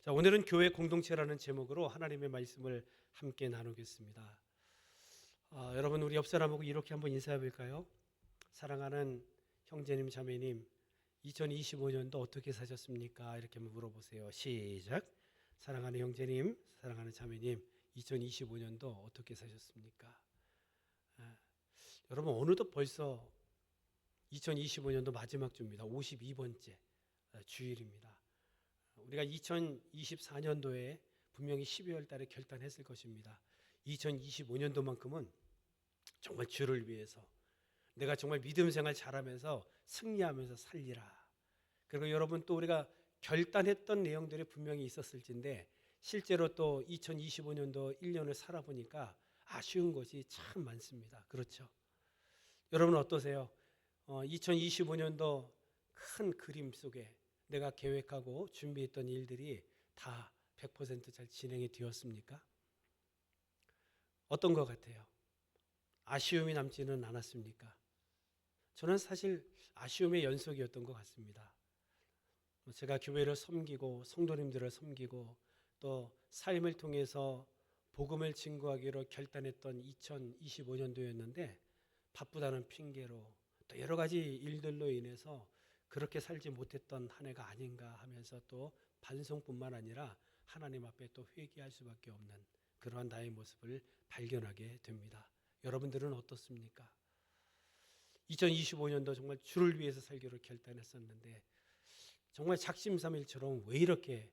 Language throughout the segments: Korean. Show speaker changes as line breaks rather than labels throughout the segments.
자, 오늘은 교회 공동체라는 제목으로 하나님의 말씀을 함께 나누겠습니다. 여러분, 우리 옆 사람하고 이렇게 한번 인사해 볼까요? 사랑하는 형제님, 자매님, 2025년도 어떻게 사셨습니까? 이렇게 한번 물어보세요. 시작. 사랑하는 형제님, 사랑하는 자매님, 2025년도 어떻게 사셨습니까? 여러분, 어느덧 벌써 2025년도 마지막 주입니다. 52번째 주일입니다. 우리가 2024년도에 분명히 12월 달에 결단했을 것입니다. 2025년도만큼은 정말 주를 위해서 내가 정말 믿음 생활 잘하면서 승리하면서 살리라. 그리고 여러분, 또 우리가 결단했던 내용들이 분명히 있었을진데 실제로 또 2025년도 1년을 살아보니까 아쉬운 것이 참 많습니다. 그렇죠? 여러분 어떠세요? 2025년도 큰 그림 속에 내가 계획하고 준비했던 일들이 다 100%잘 진행이 되었습니까? 어떤 것 같아요? 아쉬움이 남지는 않았습니까? 저는 사실 아쉬움의 연속이었던 것 같습니다. 제가 교회를 섬기고 성도님들을 섬기고 또 삶을 통해서 복음을 증거하기로 결단했던 2025년도였는데 바쁘다는 핑계로 또 여러 가지 일들로 인해서 그렇게 살지 못했던 한 해가 아닌가 하면서 또 반성뿐만 아니라 하나님 앞에 또 회개할 수밖에 없는 그러한 나의 모습을 발견하게 됩니다. 여러분들은 어떻습니까? 2025년도 정말 주를 위해서 살기로 결단했었는데 정말 작심삼일처럼 왜 이렇게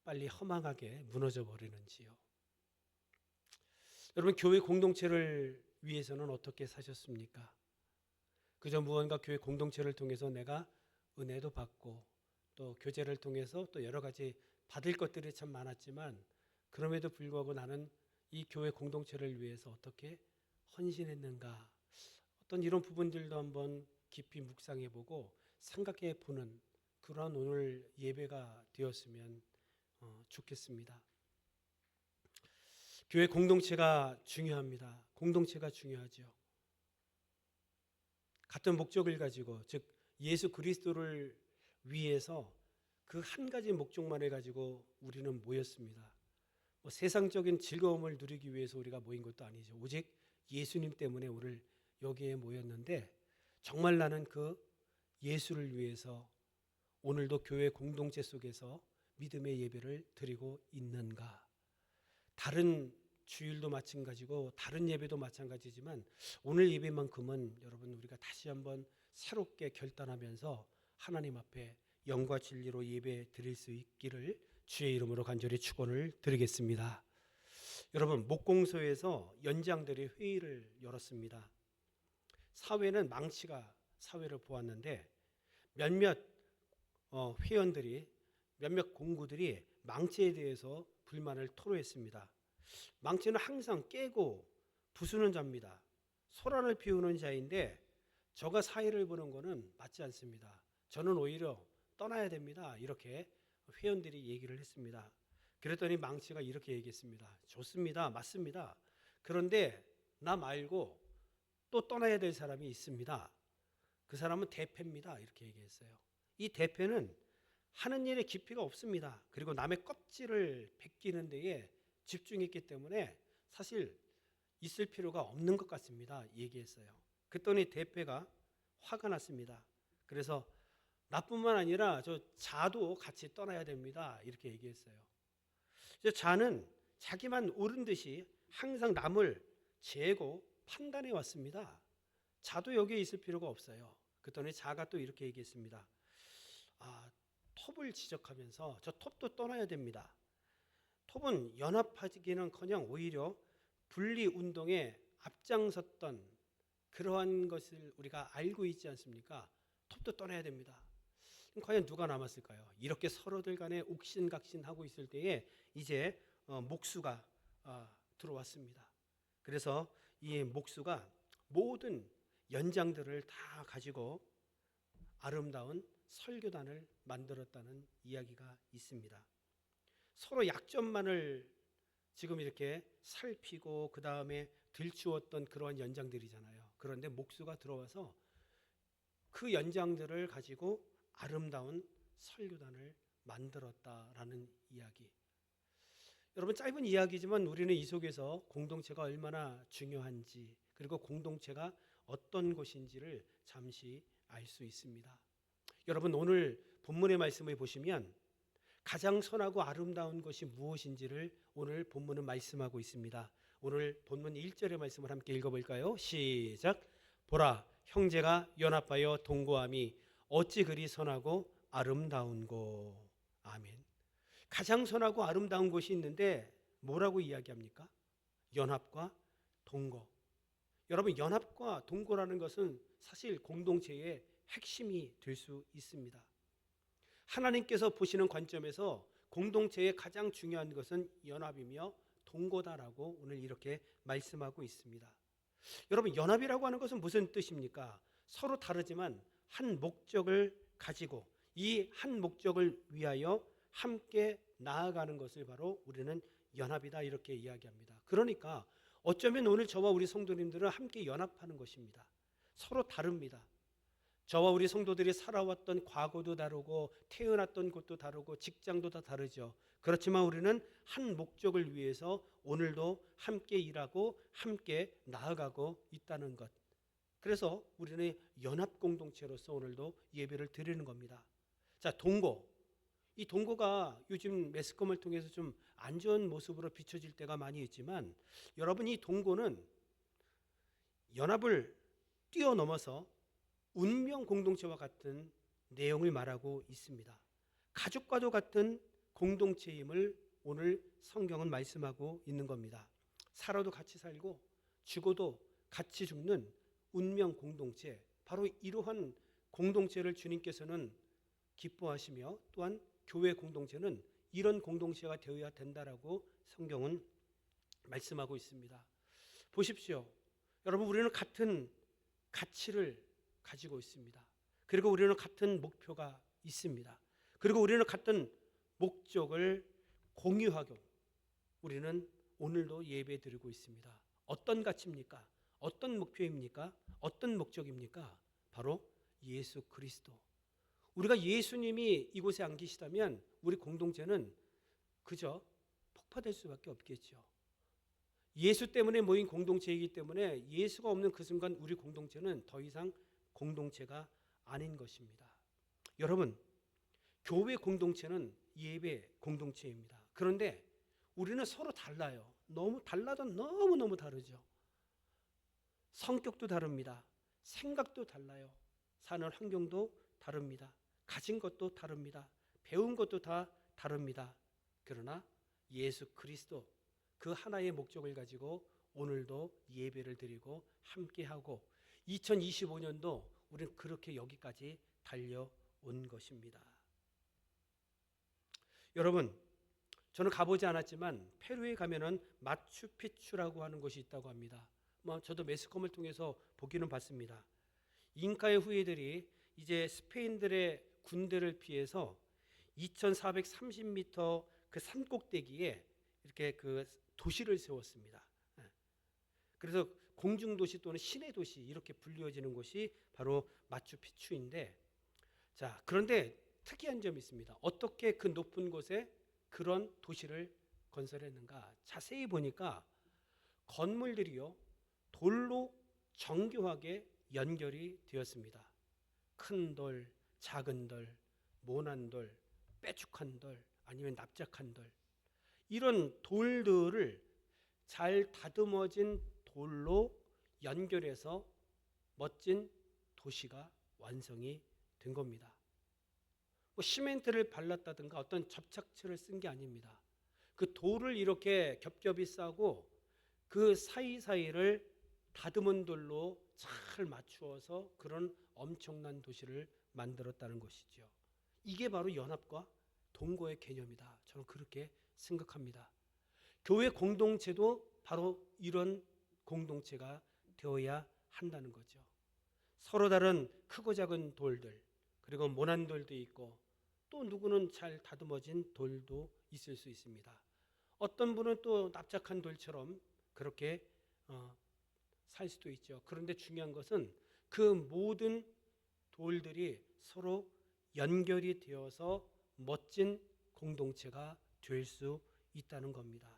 빨리 허망하게 무너져 버리는지요. 여러분, 교회 공동체를 위해서는 어떻게 사셨습니까? 그저 무언가 교회 공동체를 통해서 내가 은혜도 받고 또 교제를 통해서 또 여러 가지 받을 것들이 참 많았지만 그럼에도 불구하고 나는 이 교회 공동체를 위해서 어떻게 헌신했는가, 어떤 이런 부분들도 한번 깊이 묵상해 보고 생각해 보는 그러한 오늘 예배가 되었으면 좋겠습니다. 교회 공동체가 중요합니다. 공동체가 중요하죠. 같은 목적을 가지고, 즉 예수 그리스도를 위해서 그 한 가지 목적만을 가지고 우리는 모였습니다. 세상적인 즐거움을 누리기 위해서 우리가 모인 것도 아니죠. 오직 예수님 때문에 오늘 여기에 모였는데 정말 나는 그 예수를 위해서 오늘도 교회 공동체 속에서 믿음의 예배를 드리고 있는가? 다른 주일도 마찬가지고 다른 예배도 마찬가지지만 오늘 예배만큼은 여러분 우리가 다시 한번 새롭게 결단하면서 하나님 앞에 영과 진리로 예배 드릴 수 있기를 주의 이름으로 간절히 축원을 드리겠습니다. 여러분, 목공소에서 연장들이 회의를 열었습니다. 사회는 망치가 사회를 보았는데 몇몇 회원들이 몇몇 공구들이 망치에 대해서 불만을 토로했습니다. 망치는 항상 깨고 부수는 자입니다. 소란을 피우는 자인데 저가 사회를 보는 것은 맞지 않습니다. 저는 오히려 떠나야 됩니다. 이렇게 회원들이 얘기를 했습니다. 그랬더니 망치가 이렇게 얘기했습니다. 좋습니다. 맞습니다. 그런데 나 말고 또 떠나야 될 사람이 있습니다. 그 사람은 대패입니다. 이렇게 얘기했어요. 이 대패는 하는 일에 깊이가 없습니다. 그리고 남의 껍질을 벗기는 데에 집중했기 때문에 사실 있을 필요가 없는 것 같습니다. 얘기했어요. 그랬더니 대패가 화가 났습니다. 그래서 나뿐만 아니라 저 자도 같이 떠나야 됩니다. 이렇게 얘기했어요. 자는 자기만 옳은 듯이 항상 남을 재고 판단해 왔습니다. 자도 여기에 있을 필요가 없어요. 그랬더니 자가 또 이렇게 얘기했습니다. 톱을 지적하면서 저 톱도 떠나야 됩니다. 톱은 연합하기는커녕 오히려 분리운동에 앞장섰던 그러한 것을 우리가 알고 있지 않습니까? 톱도 떠나야 됩니다. 과연 누가 남았을까요? 이렇게 서로들 간에 옥신각신하고 있을 때에 이제 목수가 들어왔습니다. 그래서 이 목수가 모든 연장들을 다 가지고 아름다운 설교단을 만들었다는 이야기가 있습니다. 서로 약점만을 지금 이렇게 살피고 그 다음에 들추었던 그러한 연장들이잖아요. 그런데 목수가 들어와서 그 연장들을 가지고 아름다운 설교단을 만들었다라는 이야기. 여러분, 짧은 이야기지만 우리는 이 속에서 공동체가 얼마나 중요한지, 그리고 공동체가 어떤 것인지를 잠시 알 수 있습니다. 여러분, 오늘 본문의 말씀을 보시면 가장 선하고 아름다운 것이 무엇인지를 오늘 본문은 말씀하고 있습니다. 오늘 본문 1절의 말씀을 함께 읽어볼까요? 시작. 보라, 형제가 연합하여 동거함이 어찌 그리 선하고 아름다운고. 아멘. 가장 선하고 아름다운 것이 있는데 뭐라고 이야기합니까? 연합과 동거. 여러분, 연합과 동거라는 것은 사실 공동체의 핵심이 될 수 있습니다. 하나님께서 보시는 관점에서 공동체의 가장 중요한 것은 연합이며 동거다라고 오늘 이렇게 말씀하고 있습니다. 여러분, 연합이라고 하는 것은 무슨 뜻입니까? 서로 다르지만 한 목적을 가지고 이 한 목적을 위하여 함께 나아가는 것을 바로 우리는 연합이다 이렇게 이야기합니다. 그러니까 어쩌면 오늘 저와 우리 성도님들은 함께 연합하는 것입니다. 서로 다릅니다. 저와 우리 성도들이 살아왔던 과거도 다르고 태어났던 곳도 다르고 직장도 다 다르죠. 그렇지만 우리는 한 목적을 위해서 오늘도 함께 일하고 함께 나아가고 있다는 것. 그래서 우리는 연합 공동체로서 오늘도 예배를 드리는 겁니다. 자, 동거. 이 동거가 요즘 매스컴을 통해서 좀 안 좋은 모습으로 비춰질 때가 많이 있지만 여러분, 이 동거는 연합을 뛰어넘어서 운명 공동체와 같은 내용을 말하고 있습니다. 가족과도 같은 공동체임을 오늘 성경은 말씀하고 있는 겁니다. 살아도 같이 살고 죽어도 같이 죽는 운명 공동체, 바로 이러한 공동체를 주님께서는 기뻐하시며 또한 교회 공동체는 이런 공동체가 되어야 된다라고 성경은 말씀하고 있습니다. 보십시오. 여러분, 우리는 같은 가치를 가지고 있습니다. 그리고 우리는 같은 목표가 있습니다. 그리고 우리는 같은 목적을 공유하고 우리는 오늘도 예배 드리고 있습니다. 어떤 가치입니까? 어떤 목표입니까? 어떤 목적입니까? 바로 예수 그리스도. 우리가 예수님이 이곳에 안 계시다면 우리 공동체는 그저 폭파될 수밖에 없겠죠. 예수 때문에 모인 공동체이기 때문에 예수가 없는 그 순간 우리 공동체는 더 이상 공동체가 아닌 것입니다. 여러분, 교회 공동체는 예배 공동체입니다. 그런데 우리는 서로 달라요. 너무 달라도 너무너무 다르죠. 성격도 다릅니다. 생각도 달라요. 사는 환경도 다릅니다. 가진 것도 다릅니다. 배운 것도 다 다릅니다. 그러나 예수 그리스도 그 하나의 목적을 가지고 오늘도 예배를 드리고 함께하고 2025년도 우리는 그렇게 여기까지 달려온 것입니다. 여러분, 저는 가보지 않았지만 페루에 가면은 마추픽추라고 하는 곳이 있다고 합니다. 저도 매스컴을 통해서 보기는 봤습니다. 잉카의 후예들이 이제 스페인들의 군대를 피해서 2430m 그 산꼭대기에 이렇게 그 도시를 세웠습니다. 그래서 공중도시 또는 신의 도시 이렇게 불리워지는 곳이 바로 마추픽추인데, 자, 그런데 특이한 점이 있습니다. 어떻게 그 높은 곳에 그런 도시를 건설했는가? 자세히 보니까 건물들이요, 돌로 정교하게 연결이 되었습니다. 큰 돌, 작은 돌, 모난 돌, 빼죽한 돌, 아니면 납작한 돌, 이런 돌들을 잘 다듬어진 돌로 연결해서 멋진 도시가 완성이 된 겁니다. 시멘트를 발랐다든가 어떤 접착체를 쓴 게 아닙니다. 그 돌을 이렇게 겹겹이 싸고 그 사이사이를 다듬은 돌로 잘 맞추어서 그런 엄청난 도시를 만들었다는 것이죠. 이게 바로 연합과 동거의 개념이다. 저는 그렇게 생각합니다. 교회 공동체도 바로 이런 공동체가 되어야 한다는 거죠. 서로 다른 크고 작은 돌들, 그리고 모난 돌도 있고 또 누구는 잘 다듬어진 돌도 있을 수 있습니다. 어떤 분은 또 납작한 돌처럼 그렇게 살 수도 있죠. 그런데 중요한 것은 그 모든 돌들이 서로 연결이 되어서 멋진 공동체가 될 수 있다는 겁니다.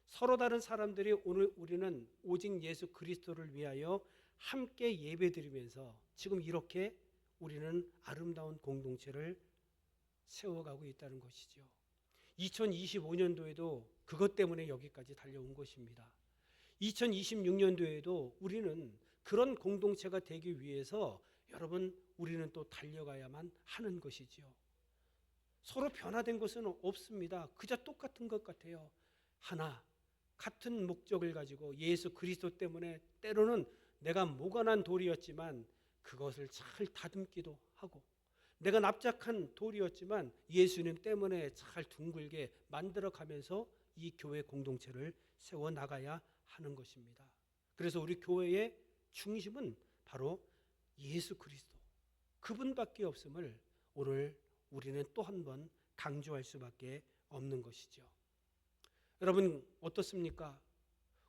서로 다른 사람들이 오늘 우리는 오직 예수 그리스도를 위하여 함께 예배드리면서 지금 이렇게 우리는 아름다운 공동체를 세워가고 있다는 것이죠. 2025년도에도 그것 때문에 여기까지 달려온 것입니다. 2026년도에도 우리는 그런 공동체가 되기 위해서 여러분 우리는 또 달려가야만 하는 것이지요. 서로 변화된 것은 없습니다. 그저 똑같은 것 같아요. 하나 같은 목적을 가지고 예수 그리스도 때문에 때로는 내가 모관한 돌이었지만 그것을 잘 다듬기도 하고, 내가 납작한 돌이었지만 예수님 때문에 잘 둥글게 만들어가면서 이 교회 공동체를 세워나가야 하는 것입니다. 그래서 우리 교회의 중심은 바로 예수 그리스도, 그분밖에 없음을 오늘 우리는 또 한 번 강조할 수밖에 없는 것이죠. 여러분 어떻습니까?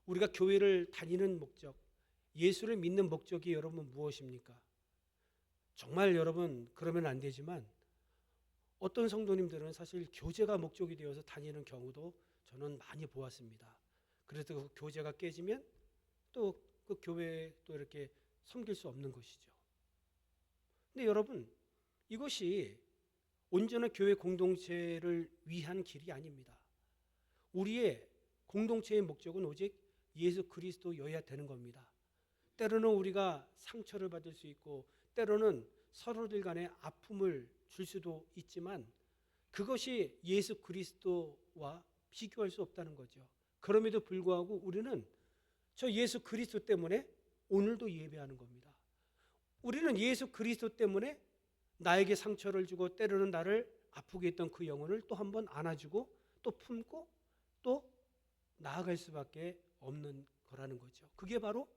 우리가 교회를 다니는 목적, 예수를 믿는 목적이 여러분 무엇입니까? 정말 여러분 그러면 안 되지만 어떤 성도님들은 사실 교제가 목적이 되어서 다니는 경우도 저는 많이 보았습니다. 그래서 그 교제가 깨지면 또 그 교회에 또 이렇게 섬길 수 없는 것이죠. 근데 여러분 이것이 온전한 교회 공동체를 위한 길이 아닙니다. 우리의 공동체의 목적은 오직 예수 그리스도여야 되는 겁니다. 때로는 우리가 상처를 받을 수 있고 때로는 서로들 간에 아픔을 줄 수도 있지만 그것이 예수 그리스도와 비교할 수 없다는 거죠. 그럼에도 불구하고 우리는 저 예수 그리스도 때문에 오늘도 예배하는 겁니다. 우리는 예수 그리스도 때문에 나에게 상처를 주고 때로는 나를 아프게 했던 그 영혼을 또 한 번 안아주고 또 품고 또 나아갈 수밖에 없는 거라는 거죠. 그게 바로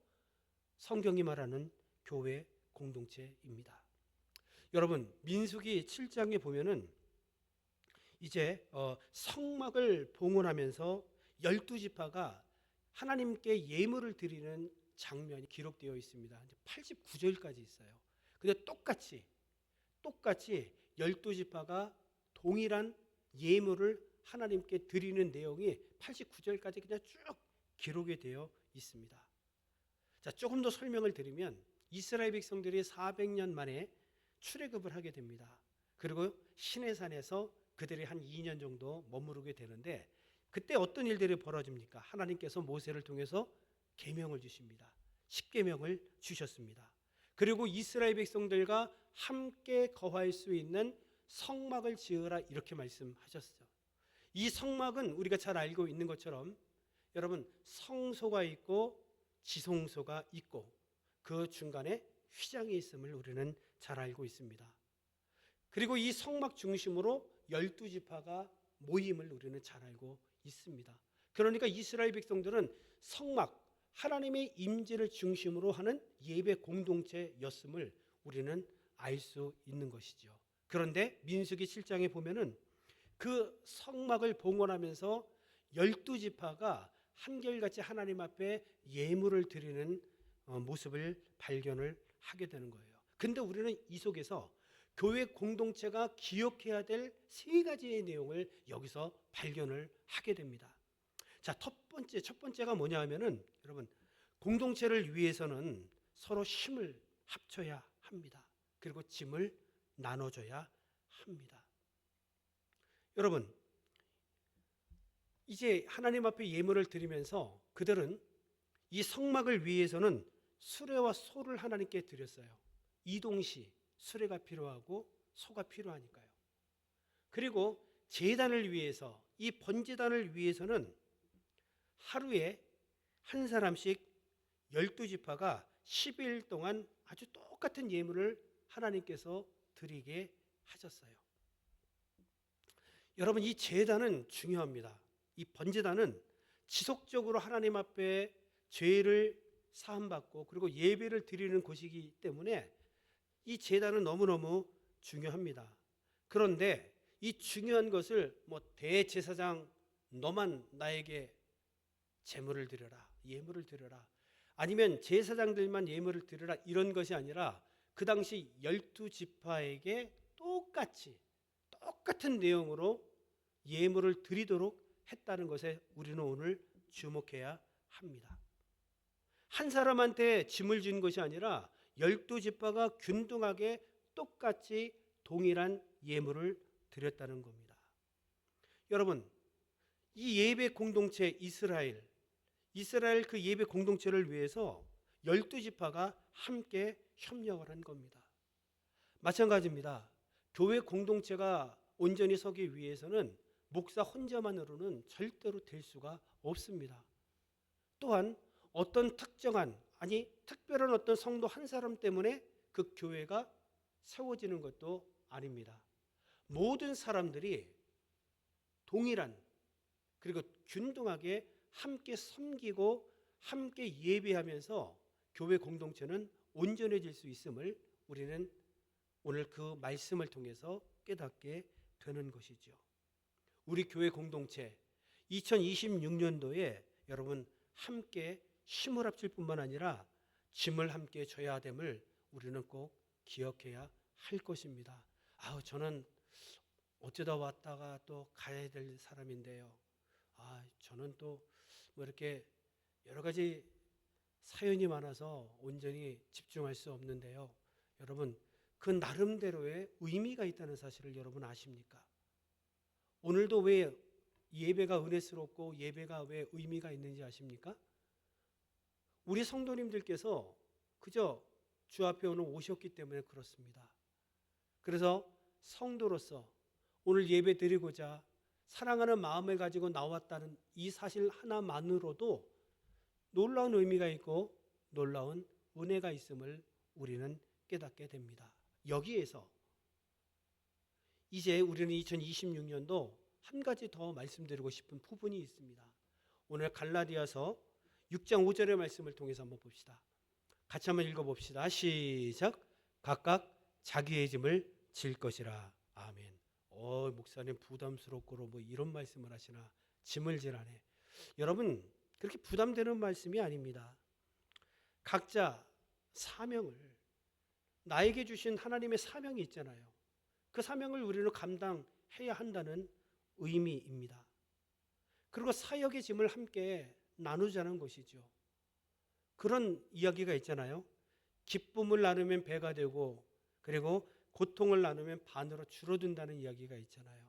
성경이 말하는 교회 공동체입니다. 여러분 민수기 7장에 보면은 이제 성막을 봉헌하면서 12지파가 하나님께 예물을 드리는 장면이 기록되어 있습니다. 89절까지 있어요. 근데 똑같이 12지파가 동일한 예물을 하나님께 드리는 내용이 89절까지 그냥 쭉 기록이 되어 있습니다. 자, 조금 더 설명을 드리면 이스라엘 백성들이 400년 만에 출애굽을 하게 됩니다. 그리고 시내산에서 그들이 한 2년 정도 머무르게 되는데 그때 어떤 일들이 벌어집니까? 하나님께서 모세를 통해서 계명을 주십니다. 10계명을 주셨습니다. 그리고 이스라엘 백성들과 함께 거할 수 있는 성막을 지으라 이렇게 말씀하셨어요. 이 성막은 우리가 잘 알고 있는 것처럼 여러분 성소가 있고 지성소가 있고 그 중간에 휘장이 있음을 우리는 잘 알고 있습니다. 그리고 이 성막 중심으로 12지파가 모임을 우리는 잘 알고 있습니다. 그러니까 이스라엘 백성들은 성막, 하나님의 임재를 중심으로 하는 예배 공동체였음을 우리는 알 수 있는 것이죠. 그런데 민수기 7장에 보면은 그 성막을 봉헌하면서 12지파가 한결같이 하나님 앞에 예물을 드리는 모습을 발견을 하게 되는 거예요. 근데 우리는 이 속에서 교회 공동체가 기억해야 될 세 가지의 내용을 여기서 발견을 하게 됩니다. 자, 첫 번째가 뭐냐 하면은 여러분 공동체를 위해서는 서로 힘을 합쳐야 합니다. 그리고 짐을 나눠줘야 합니다. 여러분 이제 하나님 앞에 예물을 드리면서 그들은 이 성막을 위해서는 수레와 소를 하나님께 드렸어요. 이동시 수레가 필요하고 소가 필요하니까요. 그리고 제단을 위해서 이 번제단을 위해서는 하루에 한 사람씩 12지파가 10일 동안 아주 똑같은 예물을 하나님께서 드리게 하셨어요. 여러분 이 제단은 중요합니다. 이 번제단은 지속적으로 하나님 앞에 죄를 사함받고 그리고 예배를 드리는 곳이기 때문에 이 제단은 너무너무 중요합니다. 그런데 이 중요한 것을 뭐 대제사장 너만 나에게 제물을 드려라, 예물을 드려라, 아니면 제사장들만 예물을 드려라 이런 것이 아니라 그 당시 12지파에게 똑같이 똑같은 내용으로 예물을 드리도록 했다는 것에 우리는 오늘 주목해야 합니다. 한 사람한테 짐을 진 것이 아니라 12지파가 균등하게 똑같이 동일한 예물을 드렸다는 겁니다. 여러분, 이 예배 공동체 이스라엘 그 예배 공동체를 위해서 12지파가 함께 협력을 한 겁니다. 마찬가지입니다. 교회 공동체가 온전히 서기 위해서는 목사 혼자만으로는 절대로 될 수가 없습니다. 또한 어떤 특별한 어떤 성도 한 사람 때문에 그 교회가 세워지는 것도 아닙니다. 모든 사람들이 동일한 그리고 균등하게 함께 섬기고 함께 예배하면서 교회 공동체는 온전해질 수 있음을 우리는 오늘 그 말씀을 통해서 깨닫게 되는 것이죠. 우리 교회 공동체 2026년도에 여러분 함께 힘을 합칠 뿐만 아니라 짐을 함께 져야 됨을 우리는 꼭 기억해야 할 것입니다. 저는 어쩌다 왔다가 또 가야 될 사람인데요. 저는 또 뭐 이렇게 여러 가지 사연이 많아서 온전히 집중할 수 없는데요. 여러분, 그 나름대로의 의미가 있다는 사실을 여러분 아십니까? 오늘도 왜 예배가 은혜스럽고 예배가 왜 의미가 있는지 아십니까? 우리 성도님들께서 그저 주 앞에 오늘 오셨기 때문에 그렇습니다. 그래서 성도로서 오늘 예배 드리고자 사랑하는 마음을 가지고 나왔다는 이 사실 하나만으로도 놀라운 의미가 있고 놀라운 은혜가 있음을 우리는 깨닫게 됩니다. 여기에서 이제 우리는 2026년도 한 가지 더 말씀드리고 싶은 부분이 있습니다. 오늘 갈라디아서 6장 5절의 말씀을 통해서 한번 봅시다. 같이 한번 읽어봅시다. 시작. 각각 자기의 짐을 질 것이라. 아멘. 목사님 부담스럽고 뭐 이런 말씀을 하시나. 짐을 지라네. 여러분, 그렇게 부담되는 말씀이 아닙니다. 각자 사명을, 나에게 주신 하나님의 사명이 있잖아요. 그 사명을 우리는 감당해야 한다는 의미입니다. 그리고 사역의 짐을 함께 나누자는 것이죠. 그런 이야기가 있잖아요. 기쁨을 나누면 배가 되고 그리고 고통을 나누면 반으로 줄어든다는 이야기가 있잖아요.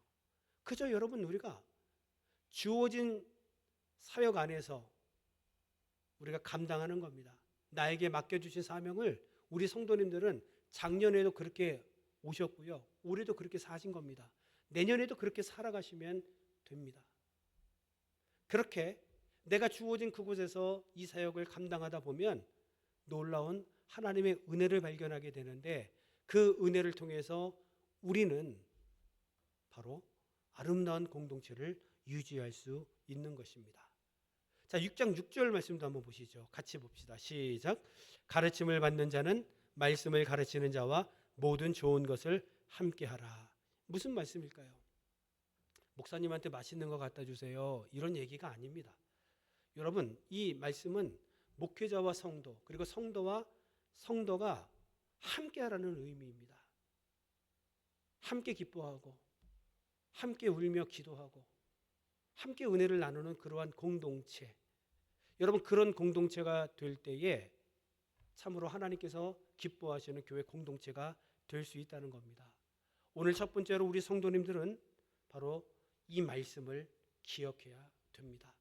그저 여러분, 우리가 주어진 사역 안에서 우리가 감당하는 겁니다. 나에게 맡겨주신 사명을 우리 성도님들은 작년에도 그렇게 오셨고요. 올해도 그렇게 사신 겁니다. 내년에도 그렇게 살아가시면 됩니다. 그렇게 내가 주어진 그곳에서 이 사역을 감당하다 보면 놀라운 하나님의 은혜를 발견하게 되는데 그 은혜를 통해서 우리는 바로 아름다운 공동체를 유지할 수 있는 것입니다. 자, 6장 6절 말씀도 한번 보시죠. 같이 봅시다. 시작. 가르침을 받는 자는 말씀을 가르치는 자와 모든 좋은 것을 함께하라. 무슨 말씀일까요? 목사님한테 맛있는 거 갖다 주세요. 이런 얘기가 아닙니다. 여러분, 이 말씀은 목회자와 성도 그리고 성도와 성도가 함께하라는 의미입니다. 함께 기뻐하고 함께 울며 기도하고 함께 은혜를 나누는 그러한 공동체. 여러분, 그런 공동체가 될 때에 참으로 하나님께서 기뻐하시는 교회 공동체가 될 수 있다는 겁니다. 오늘 첫 번째로 우리 성도님들은 바로 이 말씀을 기억해야 됩니다.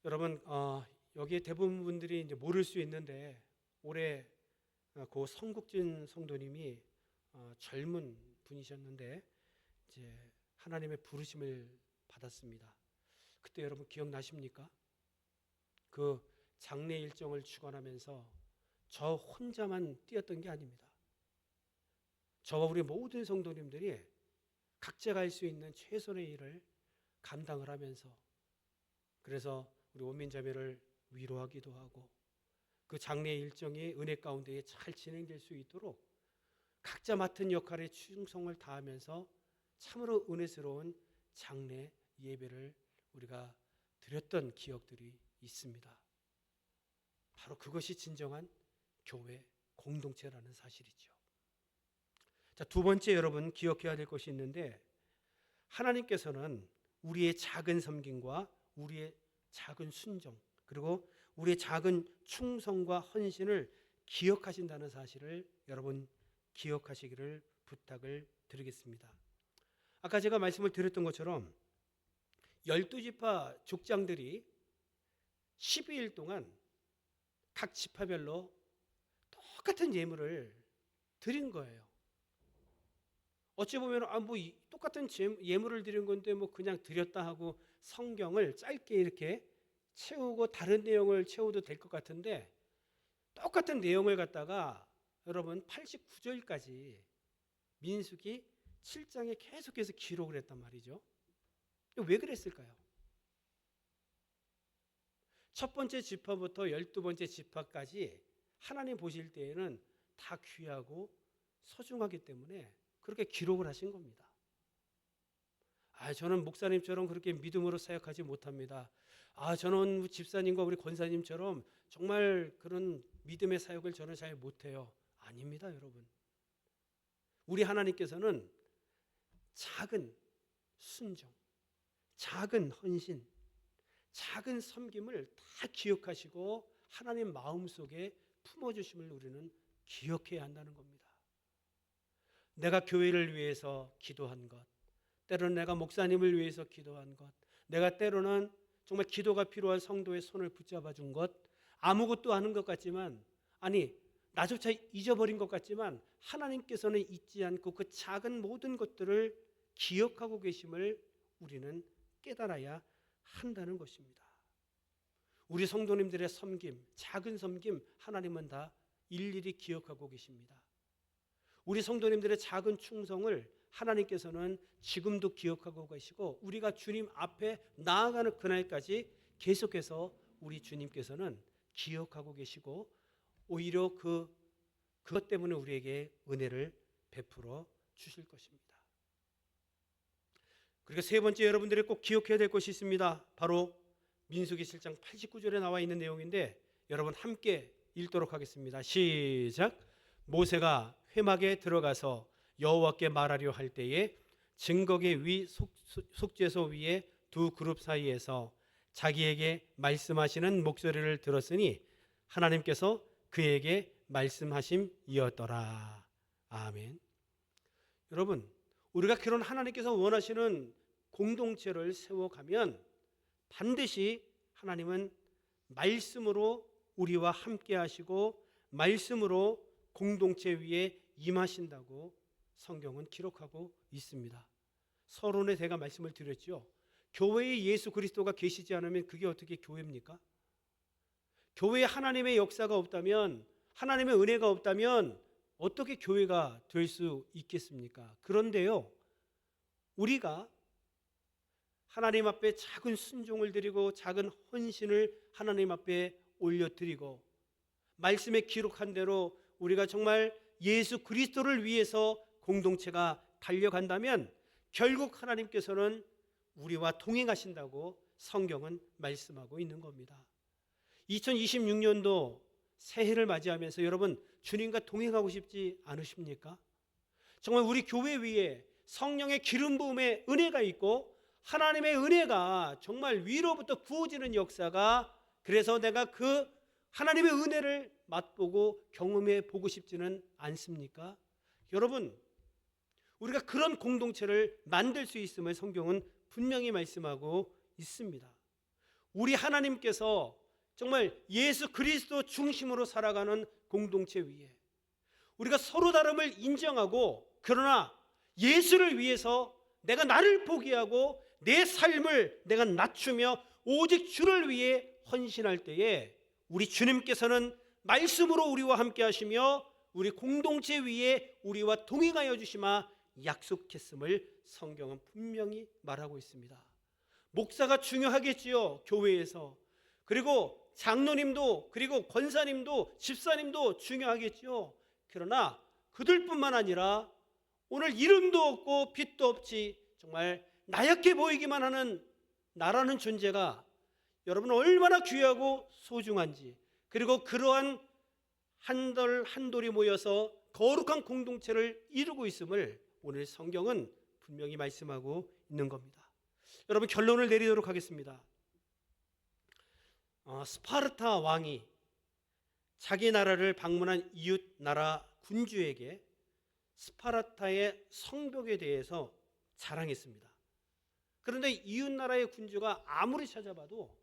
여러분, 여기에 대부분 분들이 이제 모를 수 있는데 올해 고 성국진 성도님이 젊은 분이셨는데 이제 하나님의 부르심을 받았습니다. 그때 여러분 기억나십니까? 그 장례 일정을 주관하면서 저 혼자만 뛰었던 게 아닙니다. 저와 우리 모든 성도님들이 각자가 할 수 있는 최선의 일을 감당을 하면서 그래서 우리 원민자매를 위로하기도 하고 그 장례 일정이 은혜 가운데 잘 진행될 수 있도록 각자 맡은 역할에 충성을 다하면서 참으로 은혜스러운 장례 예배를 우리가 드렸던 기억들이 있습니다. 바로 그것이 진정한 교회 공동체라는 사실이죠. 자, 두 번째 여러분 기억해야 될 것이 있는데, 하나님께서는 우리의 작은 섬김과 우리의 작은 순종, 그리고 우리의 작은 충성과 헌신을 기억하신다는 사실을 여러분 기억하시기를 부탁을 드리겠습니다. 아까 제가 말씀을 드렸던 것처럼 12지파 족장들이 12일 동안 각 지파별로 똑같은 예물을 드린 거예요. 어찌 보면 똑같은 예물을 드린 건데 그냥 드렸다 하고 성경을 짧게 이렇게 채우고 다른 내용을 채워도 될 것 같은데, 똑같은 내용을 갖다가 여러분 89절까지 민수기 7장에 계속해서 기록을 했단 말이죠. 왜 그랬을까요? 첫 번째 지파부터 12번째 지파까지 하나님 보실 때에는 다 귀하고 소중하기 때문에 그렇게 기록을 하신 겁니다. 저는 목사님처럼 그렇게 믿음으로 사역하지 못합니다. 저는 집사님과 우리 권사님처럼 정말 그런 믿음의 사역을 저는 잘 못해요. 아닙니다, 여러분. 우리 하나님께서는 작은 순종, 작은 헌신, 작은 섬김을 다 기억하시고 하나님 마음속에 품어주심을 우리는 기억해야 한다는 겁니다. 내가 교회를 위해서 기도한 것, 때로는 내가 목사님을 위해서 기도한 것, 내가 때로는 정말 기도가 필요한 성도의 손을 붙잡아 준 것, 아무것도 아는 것 같지만, 나조차 잊어버린 것 같지만 하나님께서는 잊지 않고 그 작은 모든 것들을 기억하고 계심을 우리는 깨달아야 한다는 것입니다. 우리 성도님들의 섬김, 작은 섬김 하나님은 다 일일이 기억하고 계십니다. 우리 성도님들의 작은 충성을 하나님께서는 지금도 기억하고 계시고, 우리가 주님 앞에 나아가는 그날까지 계속해서 우리 주님께서는 기억하고 계시고, 오히려 그것 때문에 우리에게 은혜를 베풀어 주실 것입니다. 그리고 세 번째 여러분들이 꼭 기억해야 될 것이 있습니다. 바로 민수기 7장 89절에 나와 있는 내용인데, 여러분 함께 읽도록 하겠습니다. 시작. 모세가 회막에 들어가서 여호와께 말하려 할 때에 증거계 위 속죄소 위에 두 그룹 사이에서 자기에게 말씀하시는 목소리를 들었으니 하나님께서 그에게 말씀하심이었더라. 아멘. 여러분, 우리가 그런 하나님께서 원하시는 공동체를 세워가면 반드시 하나님은 말씀으로 우리와 함께 하시고 말씀으로 공동체 위에 임하신다고 성경은 기록하고 있습니다. 서론에 제가 말씀을 드렸죠. 교회에 예수 그리스도가 계시지 않으면 그게 어떻게 교회입니까? 교회에 하나님의 역사가 없다면, 하나님의 은혜가 없다면 어떻게 교회가 될 수 있겠습니까? 그런데요, 우리가 하나님 앞에 작은 순종을 드리고 작은 헌신을 하나님 앞에 올려드리고 말씀에 기록한 대로 우리가 정말 예수 그리스도를 위해서 공동체가 달려간다면 결국 하나님께서는 우리와 동행하신다고 성경은 말씀하고 있는 겁니다. 2026년도 새해를 맞이하면서 여러분 주님과 동행하고 싶지 않으십니까? 정말 우리 교회 위에 성령의 기름 부음의 은혜가 있고 하나님의 은혜가 정말 위로부터 부어지는 역사가, 그래서 내가 그 하나님의 은혜를 맛보고 경험해 보고 싶지는 않습니까? 여러분, 우리가 그런 공동체를 만들 수 있음을 성경은 분명히 말씀하고 있습니다. 우리 하나님께서 정말 예수 그리스도 중심으로 살아가는 공동체 위에 우리가 서로 다름을 인정하고, 그러나 예수를 위해서 내가 나를 포기하고 내 삶을 내가 낮추며 오직 주를 위해 헌신할 때에 우리 주님께서는 말씀으로 우리와 함께 하시며 우리 공동체 위에 우리와 동행하여 주시마 약속했음을 성경은 분명히 말하고 있습니다. 목사가 중요하겠지요, 교회에서. 그리고 장로님도, 그리고 권사님도, 집사님도 중요하겠지요. 그러나 그들뿐만 아니라 오늘 이름도 없고 빛도 없지 정말 나약해 보이기만 하는 나라는 존재가 여러분 얼마나 귀하고 소중한지, 그리고 그러한 한돌이 모여서 거룩한 공동체를 이루고 있음을 오늘 성경은 분명히 말씀하고 있는 겁니다. 여러분, 결론을 내리도록 하겠습니다. 스파르타 왕이 자기 나라를 방문한 이웃 나라 군주에게 스파르타의 성벽에 대해서 자랑했습니다. 그런데 이웃 나라의 군주가 아무리 찾아봐도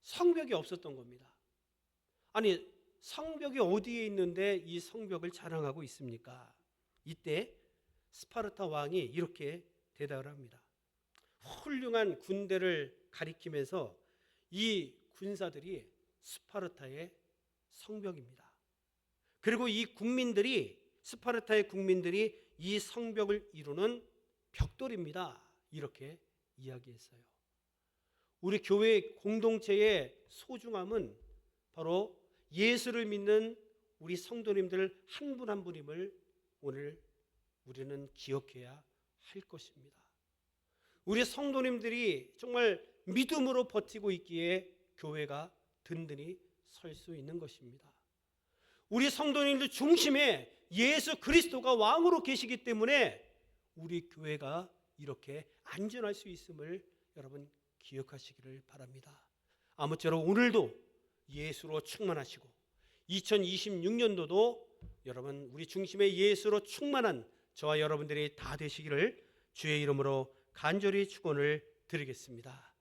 성벽이 없었던 겁니다. 아니, 성벽이 어디에 있는데 이 성벽을 자랑하고 있습니까? 이때 스파르타 왕이 이렇게 대답을 합니다. 훌륭한 군대를 가리키면서 이 군사들이 스파르타의 성벽입니다. 그리고 이 국민들이, 스파르타의 국민들이 이 성벽을 이루는 벽돌입니다. 이렇게 이야기했어요. 우리 교회 공동체의 소중함은 바로 예수를 믿는 우리 성도님들 한 분 한 분임을 오늘 우리는 기억해야 할 것입니다. 우리 성도님들이 정말 믿음으로 버티고 있기에 교회가 든든히 설 수 있는 것입니다. 우리 성도님들 중심에 예수 그리스도가 왕으로 계시기 때문에 우리 교회가 이렇게 안전할 수 있음을 여러분 기억하시기를 바랍니다. 아무쪼록 오늘도 예수로 충만하시고 2026년도도 여러분 우리 중심에 예수로 충만한 저와 여러분들이 다 되시기를 주의 이름으로 간절히 축원을 드리겠습니다.